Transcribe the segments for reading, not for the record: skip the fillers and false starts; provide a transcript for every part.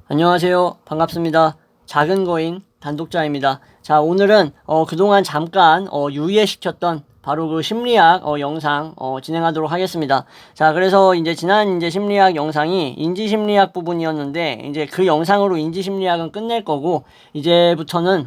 안녕하세요. 반갑습니다. 작은 거인 단독자입니다. 자, 오늘은 그동안 잠깐 유예시켰던 바로 그 심리학 영상 진행하도록 하겠습니다. 자, 그래서 이제 지난 심리학 영상이 인지심리학 부분이었는데 이제 그 영상으로 인지심리학은 끝낼 거고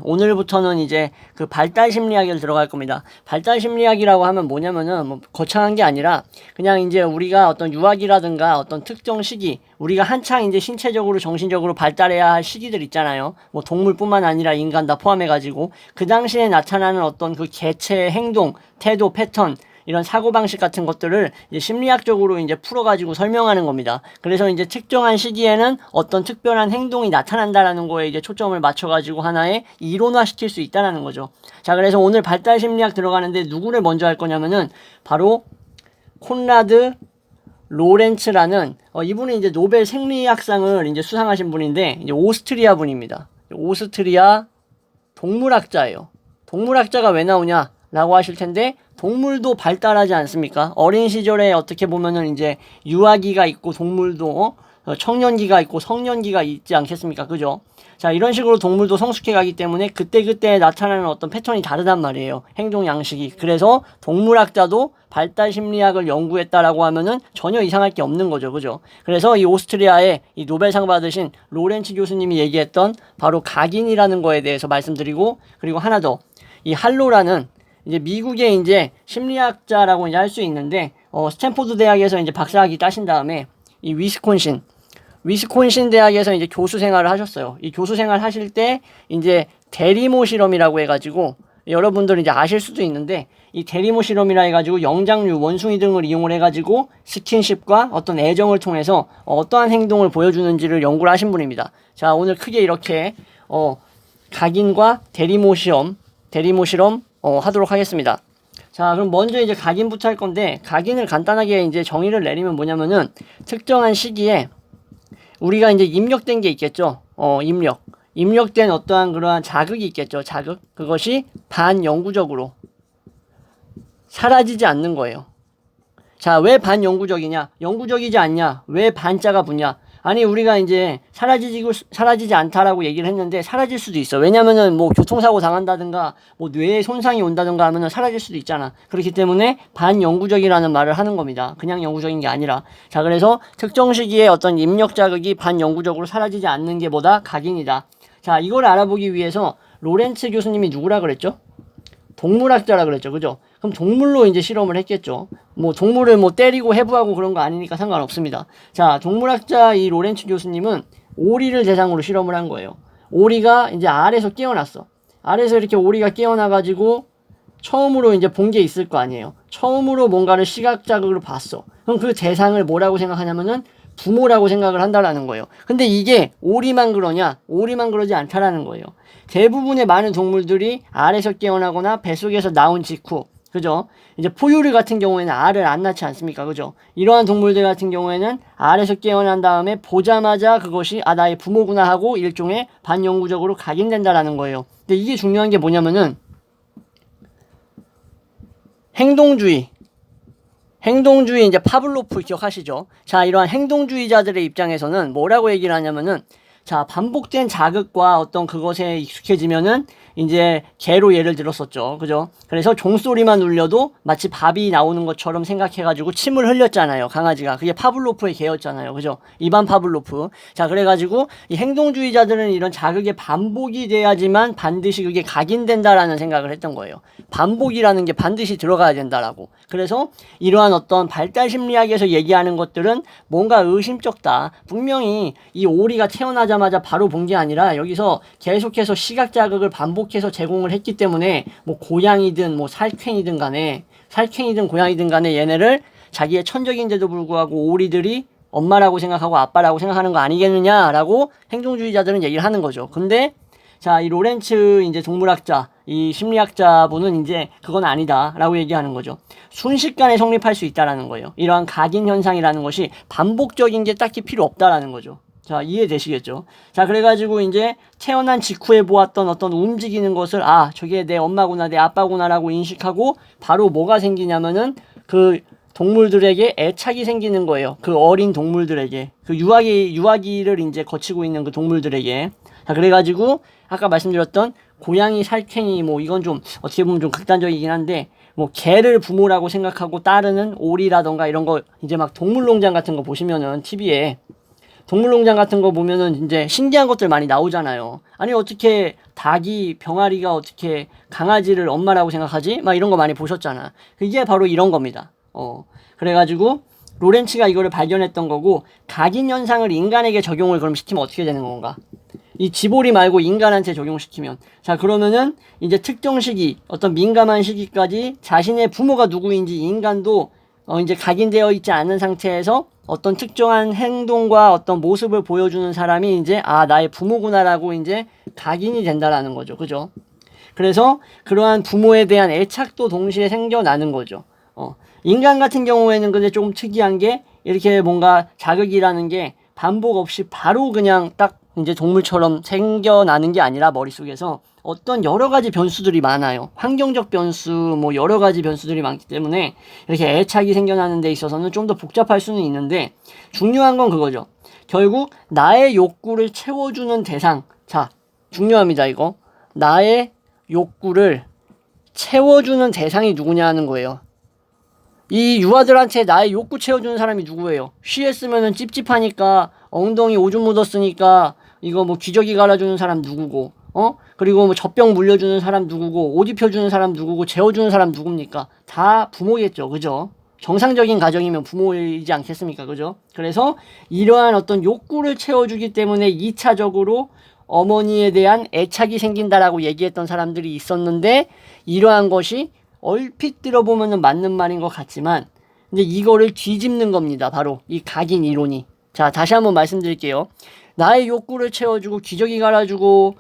오늘부터는 이제 그 발달심리학에 들어갈 겁니다. 발달심리학이라고 하면 뭐냐면은 뭐 거창한 게 아니라 그냥 이제 우리가 어떤 유아기라든가 어떤 특정 시기 우리가 한창 이제 신체적으로 정신적으로 발달해야 할 시기들 있잖아요. 뭐 동물뿐만 아니라 인간 다 포함해가지고 그 당시에 나타나는 어떤 그 개체 행동, 태도, 패턴 이런 사고방식 같은 것들을 이제 심리학적으로 이제 풀어가지고 설명하는 겁니다. 그래서 이제 특정한 시기에는 어떤 특별한 행동이 나타난다라는 거에 이제 초점을 맞춰가지고 하나의 이론화 시킬 수 있다라는 거죠. 자, 그래서 오늘 발달심리학 들어가는데 누구를 먼저 할 거냐면은 바로 콘라드 로렌츠라는 이분이 이제 노벨 생리학상을 이제 수상하신 분인데 이제 오스트리아 분입니다. 오스트리아 동물학자예요. 동물학자가 왜 나오냐라고 하실 텐데 동물도 발달하지 않습니까? 어린 시절에 어떻게 보면은 이제 유아기가 있고 동물도 청년기가 있고 성년기가 있지 않겠습니까? 그죠? 자, 이런 식으로 동물도 성숙해 가기 때문에 그때그때 나타나는 어떤 패턴이 다르단 말이에요. 행동 양식이. 그래서 동물학자도 발달 심리학을 연구했다라고 하면은 전혀 이상할 게 없는 거죠. 그죠? 그래서 이 오스트리아의 이 노벨상 받으신 로렌츠 교수님이 얘기했던 바로 각인이라는 거에 대해서 말씀드리고, 그리고 하나 더. 이 할로라는 이제 미국의 이제 심리학자라고 이제 할 수 있는데 스탠포드 대학에서 이제 박사학위 따신 다음에 이 위스콘신 대학에서 이제 교수 생활을 하셨어요. 이 교수 생활 하실 때 이제 대리모 실험이라고 해가지고 여러분들 이제 아실 수도 있는데 이 대리모 실험이라 해가지고 영장류, 원숭이 등을 이용을 해가지고 스킨십과 어떤 애정을 통해서 어떠한 행동을 보여주는지를 연구를 하신 분입니다. 자, 오늘 크게 이렇게 각인과 대리모 실험 하도록 하겠습니다. 자, 그럼 먼저 이제 각인부터 할 건데 각인을 간단하게 이제 정의를 내리면 뭐냐면은 특정한 시기에 우리가 이제 입력된 게 있겠죠. 입력된 어떠한 그러한 자극이 있겠죠. 자극. 그것이 반영구적으로 사라지지 않는 거예요. 자, 왜 반영구적이냐? 영구적이지 않냐? 왜 반자가 붙냐? 아니, 우리가 이제 사라지지 않다라고 얘기를 했는데 사라질 수도 있어. 왜냐면은 뭐 교통사고 당한다든가 뭐 뇌에 손상이 온다든가 하면은 사라질 수도 있잖아. 그렇기 때문에 반영구적이라는 말을 하는 겁니다. 그냥 영구적인 게 아니라. 자, 그래서 특정 시기에 어떤 입력 자극이 반영구적으로 사라지지 않는 게 뭐다? 각인이다. 자, 이걸 알아보기 위해서 로렌츠 교수님이 누구라 그랬죠? 동물학자라 그랬죠. 그죠? 그럼 동물로 이제 실험을 했겠죠. 뭐 동물을 뭐 때리고 해부하고 그런 거 아니니까 상관없습니다. 자, 동물학자 이 로렌츠 교수님은 오리를 대상으로 실험을 한 거예요. 오리가 이제 알에서 깨어났어. 알에서 이렇게 오리가 깨어나가지고 처음으로 이제 본 게 있을 거 아니에요. 처음으로 뭔가를 시각 자극으로 봤어. 그럼 그 대상을 뭐라고 생각하냐면은 부모라고 생각을 한다라는 거예요. 근데 이게 오리만 그러냐? 오리만 그러지 않다라는 거예요. 대부분의 많은 동물들이 알에서 깨어나거나 뱃속에서 나온 직후, 그죠? 이제 포유류 같은 경우에는 알을 안 낳지 않습니까? 그죠? 이러한 동물들 같은 경우에는 알에서 깨어난 다음에 보자마자 그것이 나의 부모구나 하고 일종의 반영구적으로 각인된다라는 거예요. 근데 이게 중요한 게 뭐냐면은 행동주의 이제 파블로프 기억하시죠? 자, 이러한 행동주의자들의 입장에서는 뭐라고 얘기를 하냐면은 자, 반복된 자극과 어떤 그것에 익숙해지면은 이제 개로 예를 들었었죠. 그죠? 그래서 종소리만 울려도 마치 밥이 나오는 것처럼 생각해가지고 침을 흘렸잖아요. 강아지가. 그게 파블로프의 개였잖아요. 그죠? 이반 파블로프. 자, 그래가지고 이 행동주의자들은 이런 자극의 반복이 돼야지만 반드시 그게 각인된다라는 생각을 했던 거예요. 반복이라는 게 반드시 들어가야 된다라고. 그래서 이러한 어떤 발달 심리학에서 얘기하는 것들은 뭔가 의심쩍다. 분명히 이 오리가 태어나자마자 바로 본 게 아니라 여기서 계속해서 시각 자극을 반복해서 제공을 했기 때문에 뭐 고양이든 뭐 살쾡이든 고양이든 간에 얘네를 자기의 천적인데도 불구하고 오리들이 엄마라고 생각하고 아빠라고 생각하는 거 아니겠느냐라고 행동주의자들은 얘기를 하는 거죠. 근데 자, 이 로렌츠 이제 동물학자, 이 심리학자분은 이제 그건 아니다라고 얘기하는 거죠. 순식간에 성립할 수 있다라는 거예요. 이러한 각인 현상이라는 것이 반복적인 게 딱히 필요 없다라는 거죠. 자, 이해되시겠죠? 자, 그래가지고 이제 태어난 직후에 보았던 어떤 움직이는 것을 저게 내 엄마구나, 내 아빠구나라고 인식하고 바로 뭐가 생기냐면은 그 동물들에게 애착이 생기는 거예요. 그 어린 동물들에게. 그 유아기를 이제 거치고 있는 그 동물들에게. 자, 그래가지고, 아까 말씀드렸던 고양이, 살쾡이, 뭐, 이건 좀, 어떻게 보면 좀 극단적이긴 한데, 뭐, 개를 부모라고 생각하고 따르는 오리라던가 이런 거, 이제 막 동물농장 같은 거 보시면은, TV에, 동물농장 같은 거 보면은 이제 신기한 것들 많이 나오잖아요. 아니, 어떻게 닭이, 병아리가 어떻게 강아지를 엄마라고 생각하지? 막 이런 거 많이 보셨잖아. 이게 바로 이런 겁니다. 그래가지고 로렌츠가 이거를 발견했던 거고, 각인 현상을 인간에게 적용을 그럼 시키면 어떻게 되는 건가? 이 지보리 말고 인간한테 적용시키면, 자, 그러면은 이제 특정 시기, 어떤 민감한 시기까지 자신의 부모가 누구인지 인간도 이제 각인되어 있지 않은 상태에서 어떤 특정한 행동과 어떤 모습을 보여주는 사람이 이제 나의 부모구나라고 이제 각인이 된다라는 거죠. 그죠? 그래서 그러한 부모에 대한 애착도 동시에 생겨나는 거죠. 인간 같은 경우에는 근데 조금 특이한 게, 이렇게 뭔가 자극이라는 게 반복 없이 바로 그냥 딱 이제 동물처럼 생겨나는 게 아니라 머릿속에서 어떤 여러 가지 변수들이 많아요. 환경적 변수, 뭐 여러 가지 변수들이 많기 때문에 이렇게 애착이 생겨나는 데 있어서는 좀 더 복잡할 수는 있는데, 중요한 건 그거죠. 결국 나의 욕구를 채워주는 대상. 자, 중요합니다, 이거. 나의 욕구를 채워주는 대상이 누구냐 하는 거예요. 이 유아들한테 나의 욕구 채워주는 사람이 누구예요? 쉬했으면은 찝찝하니까, 엉덩이 오줌 묻었으니까 이거 뭐 기저귀 갈아주는 사람 누구고, 그리고 뭐 젖병 물려주는 사람 누구고, 옷 입혀주는 사람 누구고, 재워주는 사람 누굽니까? 다 부모겠죠. 그죠? 정상적인 가정이면 부모이지 않겠습니까? 그죠? 그래서 이러한 어떤 욕구를 채워주기 때문에 2차적으로 어머니에 대한 애착이 생긴다라고 얘기했던 사람들이 있었는데, 이러한 것이 얼핏 들어보면은 맞는 말인 것 같지만, 근데 이거를 뒤집는 겁니다. 바로 이 각인 이론이. 자, 다시 한번 말씀드릴게요. 나의 욕구를 채워주고 기저귀 갈아주고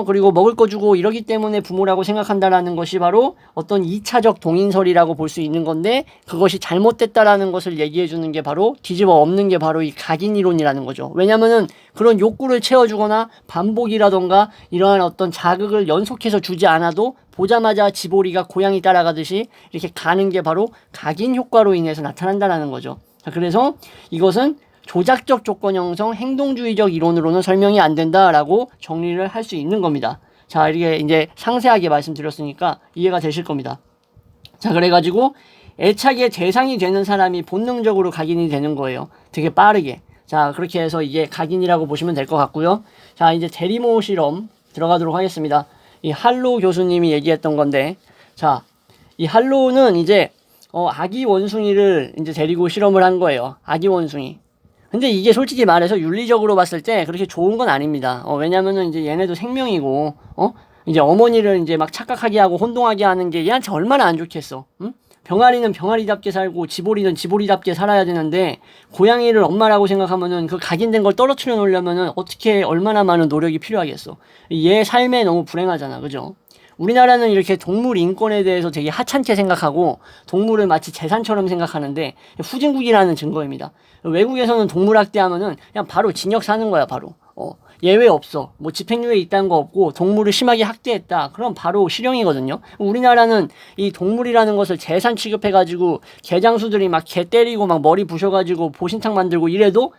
그리고 먹을 거 주고 이러기 때문에 부모라고 생각한다라는 것이 바로 어떤 2차적 동인설이라고 볼 수 있는 건데, 그것이 잘못됐다라는 것을 얘기해 주는 게 바로, 뒤집어 엎는 게 바로 이 각인 이론이라는 거죠. 왜냐면은 그런 욕구를 채워주거나 반복이라던가 이러한 어떤 자극을 연속해서 주지 않아도 보자마자 지보리가 고양이 따라가듯이 이렇게 가는 게 바로 각인 효과로 인해서 나타난다라는 거죠. 자, 그래서 이것은 조작적 조건 형성 행동주의적 이론으로는 설명이 안 된다라고 정리를 할 수 있는 겁니다. 자, 이렇게 이제 상세하게 말씀드렸으니까 이해가 되실 겁니다. 자, 그래가지고 애착의 대상이 되는 사람이 본능적으로 각인이 되는 거예요. 되게 빠르게. 자, 그렇게 해서 이게 각인이라고 보시면 될 것 같고요. 자, 이제 대리모 실험 들어가도록 하겠습니다. 이 할로 교수님이 얘기했던 건데, 자, 이 할로는 이제 아기 원숭이를 이제 데리고 실험을 한 거예요. 아기 원숭이. 근데 이게 솔직히 말해서 윤리적으로 봤을 때 그렇게 좋은 건 아닙니다. 왜냐면은 이제 얘네도 생명이고, 이제 어머니를 이제 막 착각하게 하고 혼동하게 하는 게 얘한테 얼마나 안 좋겠어. 응? 병아리는 병아리답게 살고 지보리는 지보리답게 살아야 되는데, 고양이를 엄마라고 생각하면은 그 각인된 걸 떨어뜨려 놓으려면은 어떻게 얼마나 많은 노력이 필요하겠어. 얘 삶에 너무 불행하잖아. 그죠? 우리나라는 이렇게 동물 인권에 대해서 되게 하찮게 생각하고 동물을 마치 재산처럼 생각하는데 후진국이라는 증거입니다. 외국에서는 동물 학대하면은 그냥 바로 징역 사는 거야, 바로. 예외 없어. 뭐 집행유예 있다는 거 없고 동물을 심하게 학대했다, 그럼 바로 실형이거든요. 우리나라는 이 동물이라는 것을 재산 취급해가지고 개장수들이 막 개 때리고 막 머리 부셔가지고 보신탕 만들고 이래도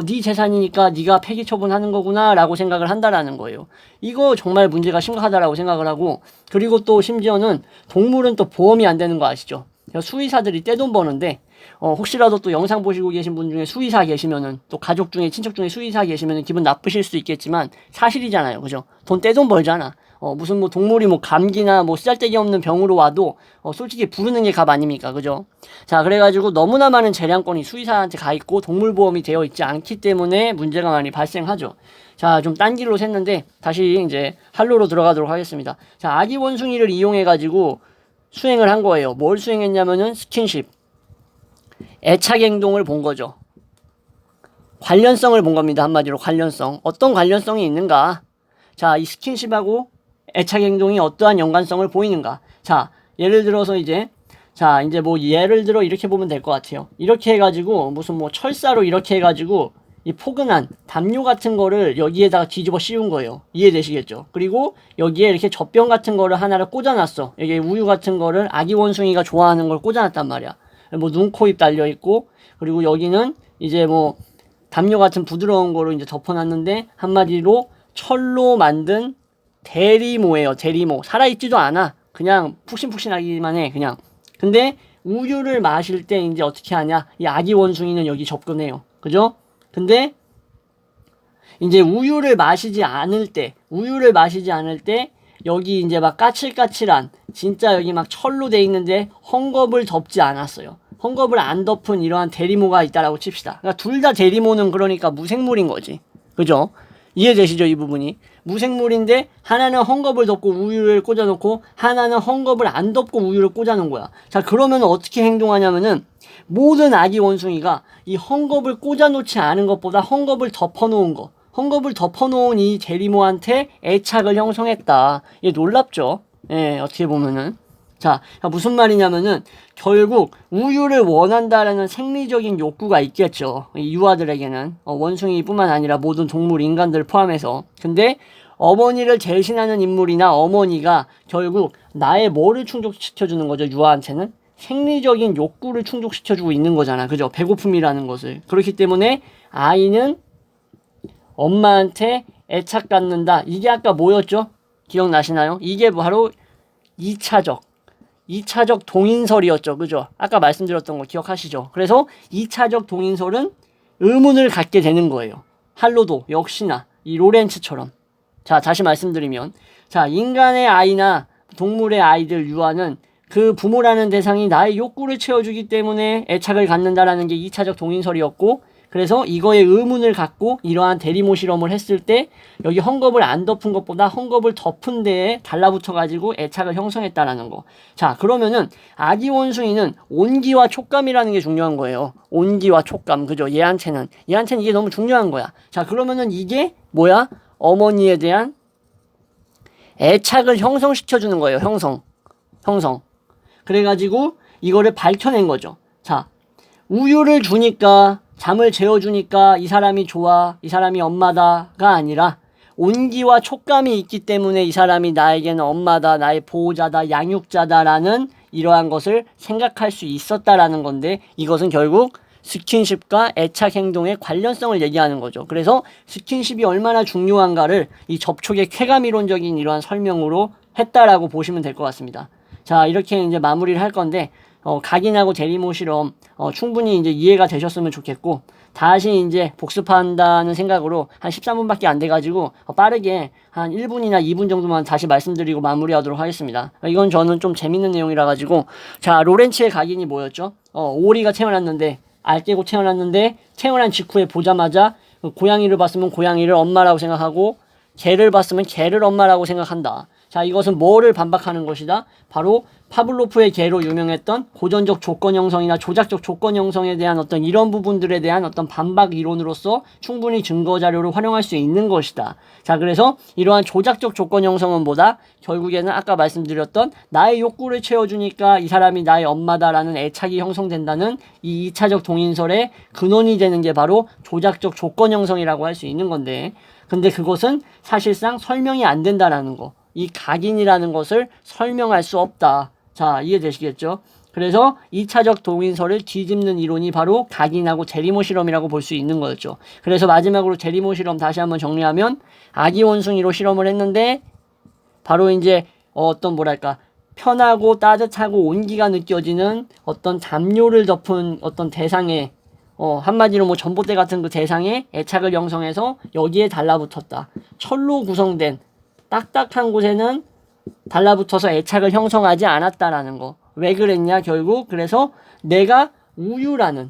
네 재산이니까 네가 폐기 처분하는 거구나 라고 생각을 한다라는 거예요. 이거 정말 문제가 심각하다라고 생각을 하고, 그리고 또 심지어는 동물은 또 보험이 안 되는 거 아시죠? 수의사들이 떼돈 버는데, 혹시라도 또 영상 보시고 계신 분 중에 수의사 계시면은, 또 가족 중에 친척 중에 수의사 계시면은 기분 나쁘실 수도 있겠지만 사실이잖아요. 그죠? 돈 떼돈 벌잖아. 무슨 뭐 동물이 뭐 감기나 뭐 쓰잘데기 없는 병으로 와도 솔직히 부르는 게 값 아닙니까? 그죠? 자, 그래가지고 너무나 많은 재량권이 수의사한테 가 있고 동물보험이 되어 있지 않기 때문에 문제가 많이 발생하죠. 자, 좀 딴 길로 샜는데 다시 이제 할로로 들어가도록 하겠습니다. 자, 아기 원숭이를 이용해가지고 수행을 한 거예요. 뭘 수행했냐면은 스킨십, 애착 행동을 본 거죠. 관련성을 본 겁니다. 한마디로 관련성. 어떤 관련성이 있는가? 자, 이 스킨십하고 애착 행동이 어떠한 연관성을 보이는가? 자, 예를 들어서 이제 뭐 예를 들어 이렇게 보면 될 것 같아요. 이렇게 해가지고 무슨 뭐 철사로 이렇게 해가지고 이 포근한 담요 같은 거를 여기에다가 뒤집어 씌운 거예요. 이해되시겠죠? 그리고 여기에 이렇게 젖병 같은 거를 하나를 꽂아놨어. 여기 우유 같은 거를 아기 원숭이가 좋아하는 걸 꽂아놨단 말이야. 뭐 눈, 코, 입 달려 있고, 그리고 여기는 이제 뭐 담요 같은 부드러운 거로 이제 덮어놨는데, 한마디로 철로 만든 대리모예요. 대리모. 살아있지도 않아. 그냥 푹신푹신하기만 해. 그냥. 근데 우유를 마실 때 이제 어떻게 하냐? 이 아기 원숭이는 여기 접근해요. 그죠? 근데 이제 우유를 마시지 않을 때 여기 이제 막 까칠까칠한 진짜 여기 막 철로 돼 있는데 헝겊을 덮지 않았어요. 헝겊을 안 덮은 이러한 대리모가 있다라고 칩시다. 그러니까 둘 다 대리모는 그러니까 무생물인 거지. 그죠? 이해되시죠? 이 부분이. 무생물인데 하나는 헝겊을 덮고 우유를 꽂아놓고 하나는 헝겊을 안 덮고 우유를 꽂아놓은 거야. 자, 그러면 어떻게 행동하냐면은 모든 아기 원숭이가 이 헝겊을 꽂아놓지 않은 것보다 헝겊을 덮어놓은 거, 헝겊을 덮어놓은 이 대리모한테 애착을 형성했다. 이게 놀랍죠? 예, 어떻게 보면은. 자, 무슨 말이냐면은 결국 우유를 원한다라는 생리적인 욕구가 있겠죠. 이 유아들에게는. 원숭이뿐만 아니라 모든 동물, 인간들 포함해서. 근데 어머니를 대신하는 인물이나 어머니가 결국 나의 뭐를 충족시켜주는 거죠, 유아한테는? 생리적인 욕구를 충족시켜주고 있는 거잖아. 그죠? 배고픔이라는 것을. 그렇기 때문에 아이는 엄마한테 애착 갖는다. 이게 아까 뭐였죠? 기억나시나요? 이게 바로 2차적 동인설이었죠. 그죠? 아까 말씀드렸던 거 기억하시죠? 그래서 2차적 동인설은 의문을 갖게 되는 거예요. 할로도 역시나 이 로렌츠처럼. 자, 다시 말씀드리면, 자, 인간의 아이나 동물의 아이들 유아는 그 부모라는 대상이 나의 욕구를 채워주기 때문에 애착을 갖는다라는 게 2차적 동인설이었고, 그래서 이거에 의문을 갖고 이러한 대리모 실험을 했을 때 여기 헝겊을 안 덮은 것보다 헝겊을 덮은 데에 달라붙어 가지고 애착을 형성했다라는 거. 자, 그러면은 아기 원숭이는 온기와 촉감이라는 게 중요한 거예요. 온기와 촉감. 그죠? 얘한테는 이게 너무 중요한 거야. 자, 그러면은 이게 뭐야? 어머니에 대한 애착을 형성시켜 주는 거예요. 형성. 그래가지고 이거를 밝혀낸 거죠. 자, 우유를 주니까, 잠을 재워주니까 이 사람이 좋아, 이 사람이 엄마다가 아니라 온기와 촉감이 있기 때문에 이 사람이 나에게는 엄마다, 나의 보호자다, 양육자다라는 이러한 것을 생각할 수 있었다라는 건데, 이것은 결국 스킨십과 애착 행동의 관련성을 얘기하는 거죠. 그래서 스킨십이 얼마나 중요한가를 이 접촉의 쾌감 이론적인 이러한 설명으로 했다라고 보시면 될 것 같습니다. 자, 이렇게 이제 마무리를 할 건데, 각인하고 대리모 실험, 충분히 이제 이해가 되셨으면 좋겠고, 다시 이제 복습한다는 생각으로 한 13분밖에 안 돼가지고, 빠르게 한 1분이나 2분 정도만 다시 말씀드리고 마무리하도록 하겠습니다. 이건 저는 좀 재밌는 내용이라 가지고, 자, 로렌츠의 각인이 뭐였죠? 오리가 태어났는데, 알 깨고 태어났는데, 태어난 직후에 보자마자, 고양이를 봤으면 고양이를 엄마라고 생각하고, 개를 봤으면 개를 엄마라고 생각한다. 자, 이것은 뭐를 반박하는 것이다? 바로 파블로프의 개로 유명했던 고전적 조건 형성이나 조작적 조건 형성에 대한 어떤 이런 부분들에 대한 어떤 반박 이론으로서 충분히 증거 자료를 활용할 수 있는 것이다. 자, 그래서 이러한 조작적 조건 형성은 뭐다? 결국에는 아까 말씀드렸던 나의 욕구를 채워주니까 이 사람이 나의 엄마다라는 애착이 형성된다는 이 2차적 동인설의 근원이 되는 게 바로 조작적 조건 형성이라고 할 수 있는 건데, 근데 그것은 사실상 설명이 안 된다라는 거. 이 각인이라는 것을 설명할 수 없다. 자, 이해되시겠죠? 그래서 2차적 동인설을 뒤집는 이론이 바로 각인하고 대리모 실험이라고 볼 수 있는 거였죠. 그래서 마지막으로 대리모 실험 다시 한번 정리하면, 아기 원숭이로 실험을 했는데 바로 이제 어떤 뭐랄까 편하고 따뜻하고 온기가 느껴지는 어떤 담요를 덮은 어떤 대상에 한마디로 뭐 전봇대 같은 그 대상에 애착을 형성해서 여기에 달라붙었다. 철로 구성된 딱딱한 곳에는 달라붙어서 애착을 형성하지 않았다라는 거. 왜 그랬냐 결국. 그래서 내가 우유를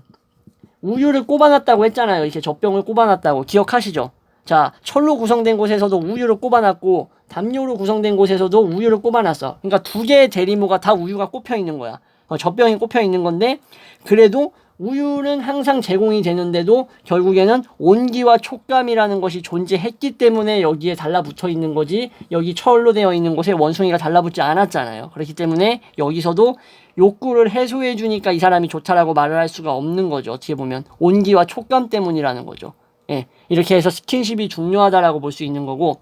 꼽아놨다고 했잖아요. 이렇게 젖병을 꼽아놨다고. 기억하시죠? 자, 철로 구성된 곳에서도 우유를 꼽아놨고 담요로 구성된 곳에서도 우유를 꼽아놨어. 그러니까 두 개의 대리모가 다 우유가 꼽혀 있는 거야. 젖병이 꼽혀 있는 건데, 그래도 우유는 항상 제공이 되는데도 결국에는 온기와 촉감이라는 것이 존재했기 때문에 여기에 달라붙어 있는 거지, 여기 철로 되어 있는 곳에 원숭이가 달라붙지 않았잖아요. 그렇기 때문에 여기서도 욕구를 해소해 주니까 이 사람이 좋다라고 말을 할 수가 없는 거죠. 어떻게 보면 온기와 촉감 때문이라는 거죠. 예, 이렇게 해서 스킨십이 중요하다라고 볼 수 있는 거고,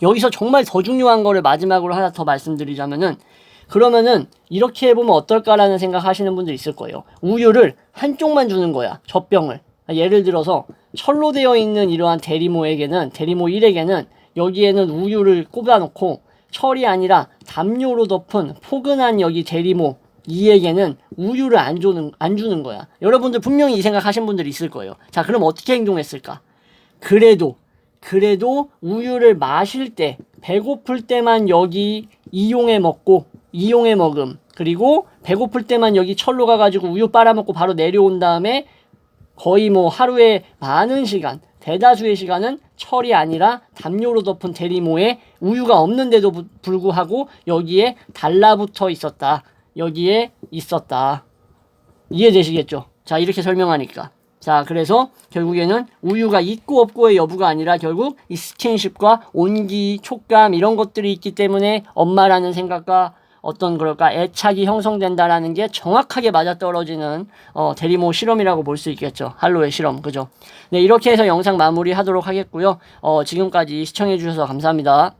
여기서 정말 더 중요한 거를 마지막으로 하나 더 말씀드리자면은, 그러면은 이렇게 해보면 어떨까라는 생각 하시는 분들 있을 거예요. 우유를 한쪽만 주는 거야. 젖병을. 예를 들어서 철로 되어 있는 이러한 대리모에게는, 대리모 1에게는 여기에는 우유를 꼽아놓고, 철이 아니라 담요로 덮은 포근한 여기 대리모 2에게는 우유를 안 주는 거야. 여러분들 분명히 이 생각 하신 분들이 있을 거예요. 자, 그럼 어떻게 행동했을까? 그래도 우유를 마실 때, 배고플 때만 여기 이용해 먹음. 그리고 배고플 때만 여기 철로 가가지고 우유 빨아먹고 바로 내려온 다음에 거의 뭐 하루에 많은 시간, 대다수의 시간은 철이 아니라 담요로 덮은 대리모에 우유가 없는데도 불구하고 여기에 달라붙어 있었다. 여기에 있었다. 이해되시겠죠? 자, 이렇게 설명하니까. 자, 그래서 결국에는 우유가 있고 없고의 여부가 아니라 결국 이 스킨십과 온기, 촉감 이런 것들이 있기 때문에 엄마라는 생각과 어떤 그럴까 애착이 형성된다라는 게 정확하게 맞아떨어지는 대리모 실험이라고 볼 수 있겠죠. 할로의 실험, 그죠? 네, 이렇게 해서 영상 마무리하도록 하겠고요. 지금까지 시청해 주셔서 감사합니다.